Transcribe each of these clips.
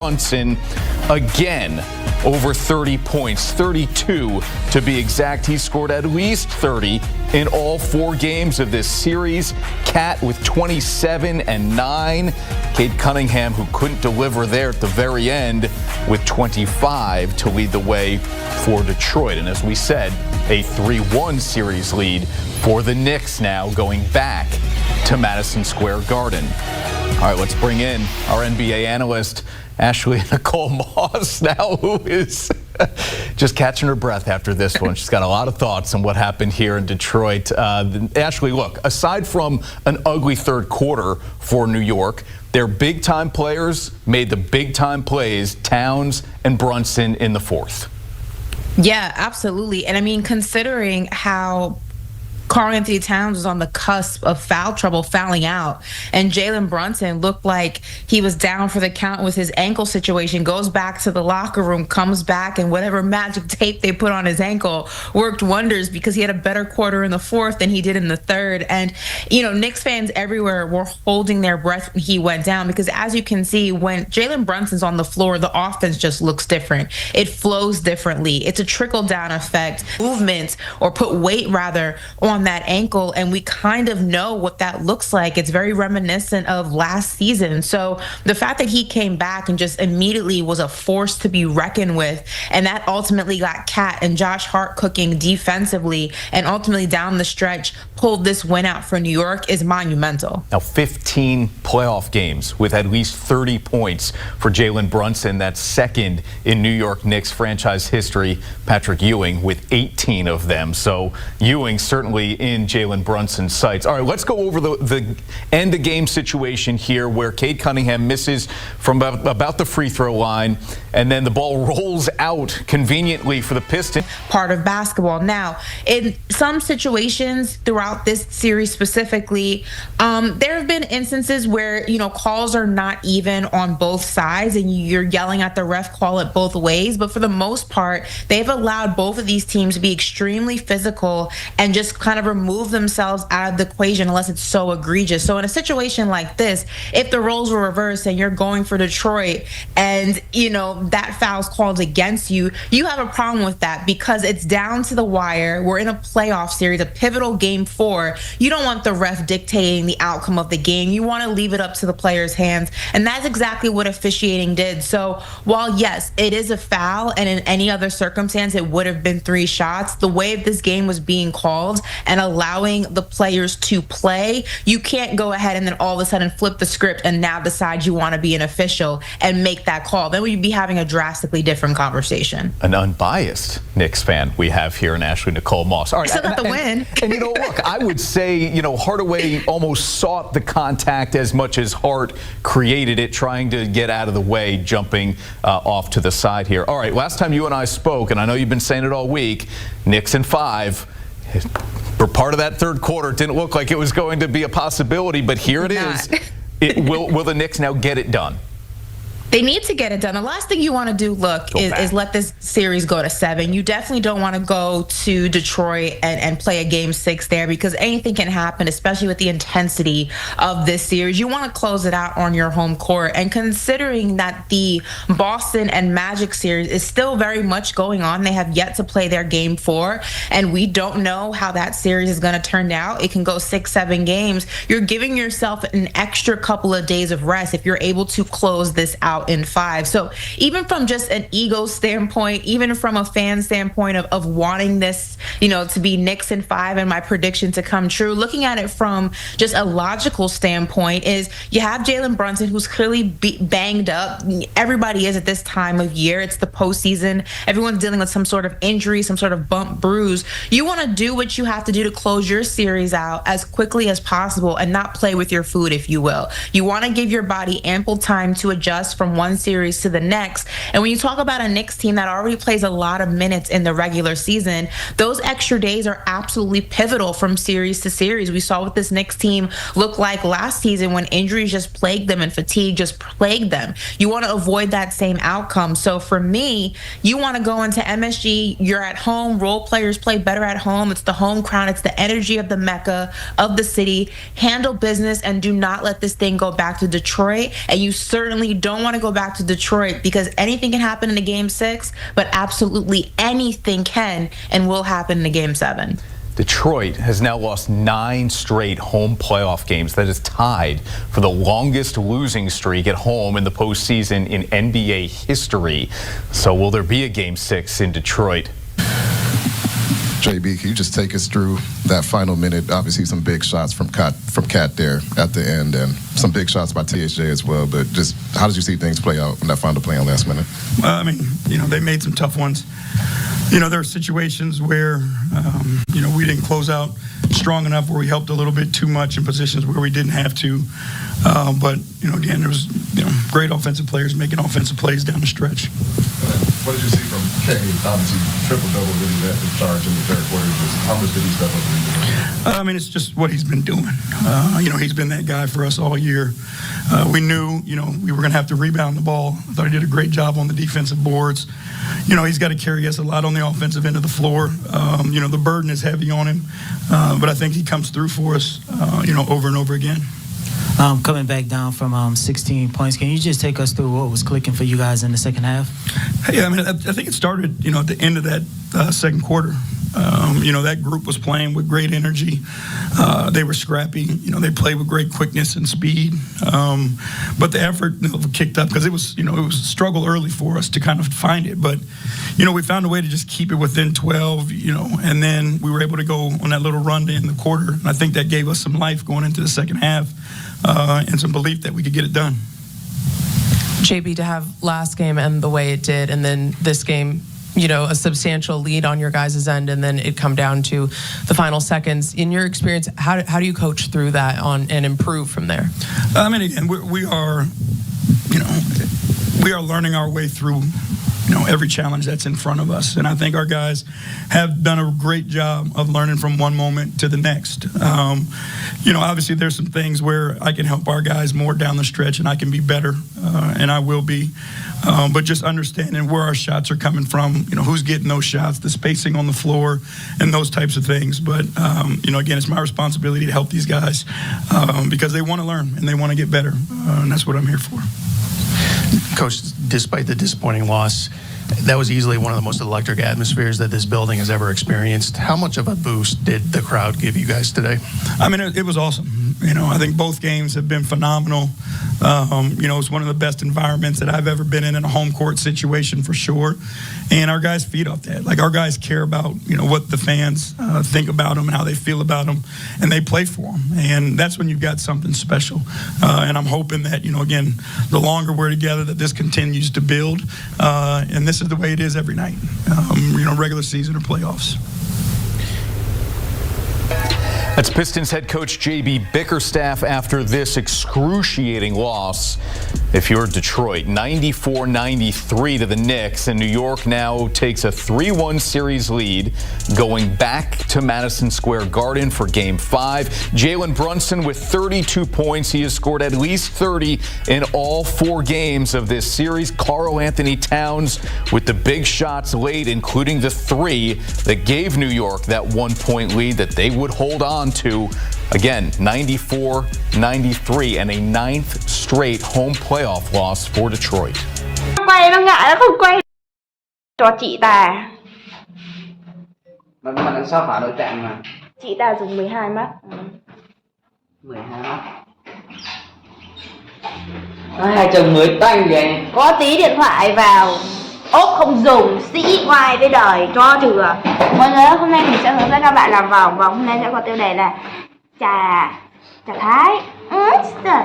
Brunson again over 30 points, 32 to be exact. He scored at least 30 in all 4 games of this series. Cat with 27 and 9. Cade Cunningham, who couldn't deliver there at the very end, with 25 to lead the way for Detroit. And as we said, a 3-1 series lead for the Knicks now going back to Madison Square Garden. All right, let's bring in our NBA analyst, Ashley Nicole Moss, now, who is just catching her breath after this one. She's got a lot of thoughts on what happened here in Detroit. Ashley, look, aside from an ugly third quarter for New York, their big-time players made the big-time plays, Towns and Brunson, in the fourth. Yeah, absolutely. And I mean, considering how Karl-Anthony Towns was on the cusp of foul trouble, fouling out, and Jalen Brunson looked like he was down for the count with his ankle situation, goes back to the locker room, comes back, and whatever magic tape they put on his ankle worked wonders because he had a better quarter in the fourth than he did in the third. And, you know, Knicks fans everywhere were holding their breath when he went down because, as you can see, when Jalen Brunson's on the floor, the offense just looks different. It flows differently. It's a trickle-down effect, movement, or put weight, rather, on that ankle, and we kind of know what that looks like. It's very reminiscent of last season. So the fact that he came back and just immediately was a force to be reckoned with, and that ultimately got Cat and Josh Hart cooking defensively, and ultimately down the stretch pulled this win out for New York, is monumental. Now 15 playoff games with at least 30 points for Jalen Brunson. That's second in New York Knicks franchise history. Patrick Ewing with 18 of them. So Ewing certainly in Jalen Brunson's sights. All right, let's go over the end of game situation here where Cade Cunningham misses from about the free throw line, and then the ball rolls out conveniently for the Pistons. Part of basketball. Now, in some situations throughout this series specifically, there have been instances where, you know, calls are not even on both sides and you're yelling at the ref, call it both ways. But for the most part, they've allowed both of these teams to be extremely physical and just kind of remove themselves out of the equation unless it's so egregious. So in a situation like this, if the roles were reversed and you're going for Detroit and, you know, that foul's called against you, you have a problem with that because it's down to the wire. We're in a playoff series, a pivotal game 4. You don't want the ref dictating the outcome of the game. You want to leave it up to the players' hands. And that's exactly what officiating did. So while, yes, it is a foul, and in any other circumstance, it would have been 3 shots, the way this game was being called and allowing the players to play, you can't go ahead and then all of a sudden flip the script and now decide you want to be an official and make that call. Then we'd be having a drastically different conversation. An unbiased Knicks fan we have here in Ashley Nicole Moss. All right, I still got the win. And, you know, look, I would say, you know, Hardaway almost sought the contact as much as Hart created it, trying to get out of the way, jumping off to the side here. All right, last time you and I spoke, and I know you've been saying it all week, Knicks in 5. For part of that third quarter, it didn't look like it was going to be a possibility, but here it is. Will the Knicks now get it done? They need to get it done. The last thing you want to do, is let this series go to 7. You definitely don't want to go to Detroit and play a game 6 there because anything can happen, especially with the intensity of this series. You want to close it out on your home court. And considering that the Boston and Magic series is still very much going on, they have yet to play their game 4, and we don't know how that series is going to turn out. It can go 6-7 games. You're giving yourself an extra couple of days of rest if you're able to close this out in 5. So even from just an ego standpoint, even from a fan standpoint of wanting this, you know, to be Knicks in 5 and my prediction to come true, looking at it from just a logical standpoint is you have Jalen Brunson, who's clearly banged up. Everybody is at this time of year. It's the postseason. Everyone's dealing with some sort of injury, some sort of bump, bruise. You want to do what you have to do to close your series out as quickly as possible and not play with your food, if you will. You want to give your body ample time to adjust from one series to the next. And when you talk about a Knicks team that already plays a lot of minutes in the regular season, those extra days are absolutely pivotal from series to series. We saw what this Knicks team looked like last season when injuries just plagued them and fatigue just plagued them. You want to avoid that same outcome. So for me, you want to go into MSG, you're at home, role players play better at home. It's the home crowd, it's the energy of the Mecca of the city. Handle business and do not let this thing go back to Detroit. And you certainly don't want to go back to Detroit because anything can happen in a game 6, but absolutely anything can and will happen in a game 7. Detroit has now lost 9 straight home playoff games. That is tied for the longest losing streak at home in the postseason in NBA history. So will there be a game 6 in Detroit? JB, can you just take us through that final minute? Obviously, some big shots from Cat there at the end, and some big shots by THJ as well. But just how did you see things play out in that final play on last minute? Well, I mean, they made some tough ones. There are situations where, we didn't close out strong enough, where we helped a little bit too much in positions where we didn't have to. But again, there was, great offensive players making offensive plays down the stretch. What did you see from K? Obviously, triple-double really led the charge in the third quarter. Just how much did he step up? I mean, it's just what he's been doing. He's been that guy for us all year. We knew, we were going to have to rebound the ball. I thought he did a great job on the defensive boards. He's got to carry us a lot on the offensive end of the floor. The burden is heavy on him, but I think he comes through for us, over and over again. Coming back down from 16 points, can you just take us through what was clicking for you guys in the second half? Yeah, I mean, I think it started, at the end of that second quarter. That group was playing with great energy. They were scrappy. They played with great quickness and speed. But the effort kicked up because it was a struggle early for us to kind of find it. But, we found a way to just keep it within 12, and then we were able to go on that little run to end the quarter. And I think that gave us some life going into the second half and some belief that we could get it done. JB, to have last game end the way it did, and then this game, a substantial lead on your guys' end, and then it come down to the final seconds. In your experience, how do you coach through that and improve from there? I mean, again, we are learning our way through every challenge that's in front of us. And I think our guys have done a great job of learning from one moment to the next. Obviously there's some things where I can help our guys more down the stretch and I can be better, and I will be. But just understanding where our shots are coming from, who's getting those shots, the spacing on the floor, and those types of things. But, again, it's my responsibility to help these guys because they want to learn and they want to get better, and that's what I'm here for. Coach, despite the disappointing loss, that was easily one of the most electric atmospheres that this building has ever experienced. How much of a boost did the crowd give you guys today? I mean, it was awesome. I think both games have been phenomenal. It's one of the best environments that I've ever been in a home court situation for sure. And our guys feed off that. Like, our guys care about, what the fans think about them and how they feel about them, and they play for them. And that's when you've got something special. And I'm hoping that, again, the longer we're together, that this continues to build. And this is the way it is every night, regular season or playoffs. That's Pistons head coach J.B. Bickerstaff after this excruciating loss. If you're Detroit, 94-93 to the Knicks, and New York now takes a 3-1 series lead going back to Madison Square Garden for Game 5. Jalen Brunson with 32 points. He has scored at least 30 in all 4 games of this series. Karl Anthony Towns with the big shots late, including the 3 that gave New York that 1-point lead that they would hold on to. Again, 94-93 and a 9th straight home playoff loss for Detroit. Quay nó ngại nó không quay cho chị ta. Mà đằng sau phá đội trạng mà. Chị ta dùng 12 mắt. 12 mắt. Hai chồng mới tanh kìa anh. Có tí điện thoại vào. Ốp không dùng, sĩ ngoài với đời cho thừa. Mọi người ơi, hôm nay mình sẽ hướng dẫn các bạn làm vòng. Vòng hôm nay sẽ có tiêu đề là trà thái. Trời.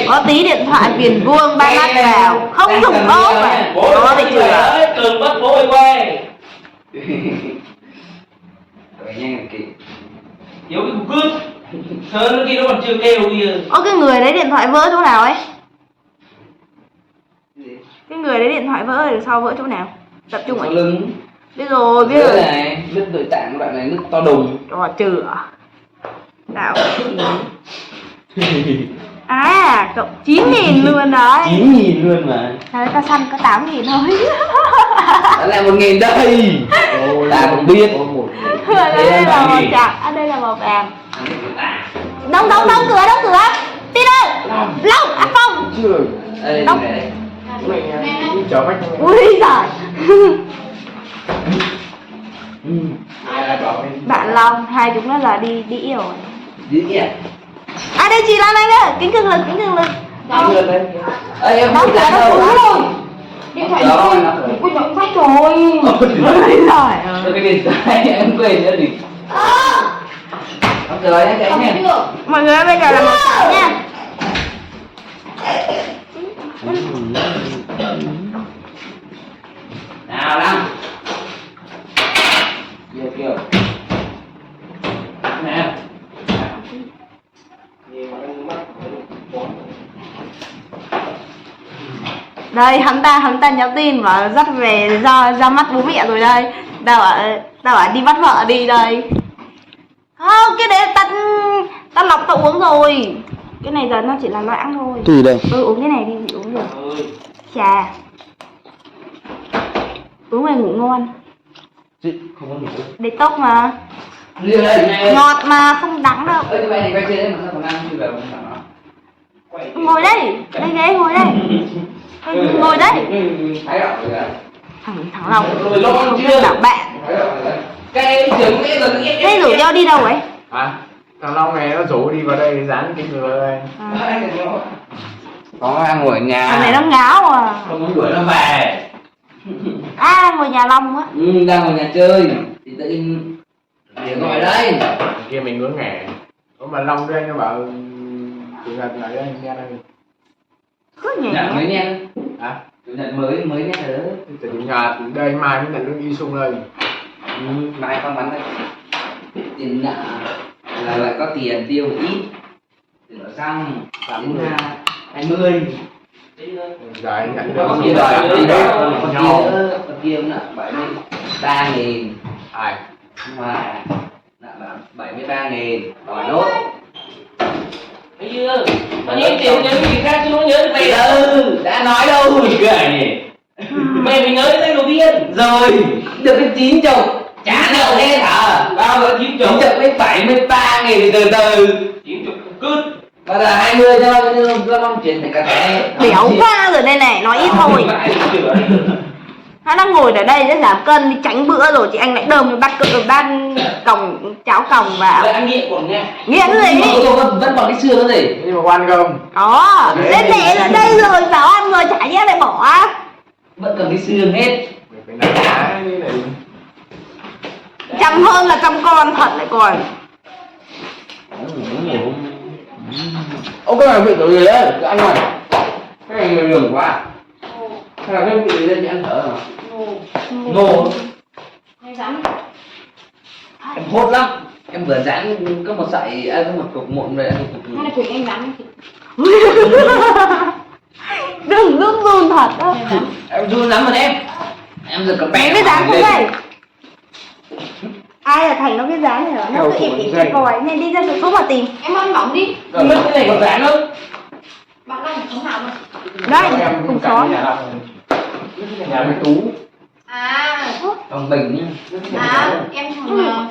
Có tí điện thoại viền vuông 3 mắt vào, không dùng ốp mà. Đó thì thừa. Cường bắt bố ơi quay. Rồi nhanh kì. Thiếu cái cục cướp. Sớm nó kia nó còn chưa kêu kìa. Cái người đấy điện thoại vỡ chỗ nào ấy? Cái người đấy điện thoại vỡ ở sau vỡ chỗ nào? Tập trung ở lưng. Biết rồi, biết rồi. Này, nứt nội tạng đoạn này nứt to đùng. Trò chừa. Nào. À, cộng 9.000 luôn đấy. 9.000 luôn mà. Đấy, ta săn có 8.000 thôi. Đó là 1.000 đây. Ta cũng biết. Đây là màu trắng, đây là màu vàng. Đóng cửa. Tin ơi. Long à Phong. Chưa. Long. Mày chở bách. Ui giời. Bạn Long, hai chúng nó là đi rồi. Đi kìa. À đây chị Lan Anh đấy, kính cường lực. Ê, em Đóng không cửa dám nó đâu. cứng rồi. Điện thoại đi quên giọng sách rồi. Ôi giời. Cái điện thoại em quên nữa thì. Đóng cửa nhé, cái nhé. Mọi người bây giờ là một trận nha. Nào Long. Kìa. Nè. Đây hắn ta nhắn tin và dắt về ra mắt bố mẹ rồi đây. Tao bảo đi bắt vợ đi đây. Không, cái đấy ta lọc tao uống rồi. Cái này giờ nó chỉ là loãng thôi. Tùy đây. Uống cái này đi, chị uống được. Chà. Uống này ngủ ngon. Chị không có ngủ. Để tóc mà. Liêu đây. Ngọt mà không đắng đâu. Ơ, cái này quay trên đấy mà sao còn ăn chưa về không sao nó. Ngồi đây, đây ghế ngồi đây. Ngồi đây. Thái độ rồi. Thằng Long Rồi lo không chưa? bảo bạn. Cái trưởng cái rồi cái. Thế rủ nhau đi đâu ấy? Hả? Thằng Long này nó rủ đi vào đây dán cái cửa đây. Có ăn ngồi ở nhà. Thằng này nó ngáo à. Không muốn đuổi nó về. À, ngồi nhà Long á. Đang ngồi nhà chơi. Thì tự nhiên để gọi đây. Kia mình ngưỡng nghề. Có mà Long đây nó bảo chủ nhật lại đây nghe đây. Cứ nhỉ. Dạ mới nghe. Hả? Chủ nhật mới nghe rồi. Chủ nhật đây mai mới nhận lương y sung đây. Mai con bắn đây. Tiền nợ là lại có tiền tiêu một ít. Tiền nợ xăng đến 20. Rồi nhận Còn kia rồi, còn kia nữa 73.000. Ai? Mà nợ 73.000 đòi nốt. Thấy chưa? Có những tiền nhớ gì khác chứ không nhớ được mày đâu. Đã nói đâu cười này. Mày phải nhớ tới đầu tiên. Rồi, được cái 90. Chả nợ hết hả? Bao giờ 90 với 73.000 thì từ từ 90 cứt. Và là 20 cho Long chuyển thành cả thẻ. Béo quá rồi đây này, nói ít thôi. Hắn đang ngồi ở đây để giảm cân đi tránh bữa rồi chị anh lại đơm bắt còng cháo còng vào. Vậy ăn nghiện còn nha. Nghiện gì? Vẫn còn cái xương đó gì? Nhưng mà quan không? Đó, đến mẹ ở đây rồi bảo ăn rồi chả nhẽ lại bỏ á. Vẫn còn cái xương hết. Mình phải đánh giá như này. Chăm hơn là chăm con thật lại còn. Ô cái này bị tội gì đấy, anh ơi. Cái này người đường quá. Hay là cái vị lên thì ăn thở hả? Ngô. Hay rắn. Em hốt lắm. Em vừa dán có một sợi, có một cục mụn rồi ăn một cục. Hay là Quỳnh anh rắn. Đừng run thật đó. Em run lắm rồi em. Em giật cả bé. Cái dán không đây. Ai là Thành nó biết dán này hả? Nó cứ im im coi nên đi ra chỗ số mà tìm. Em ăn bỏng đi. Mất cái này còn dán không? Bạn đang ở chỗ nào mà? Đây, cùng xó. Nhà với Tú. À, Còn bình nhá. em thằng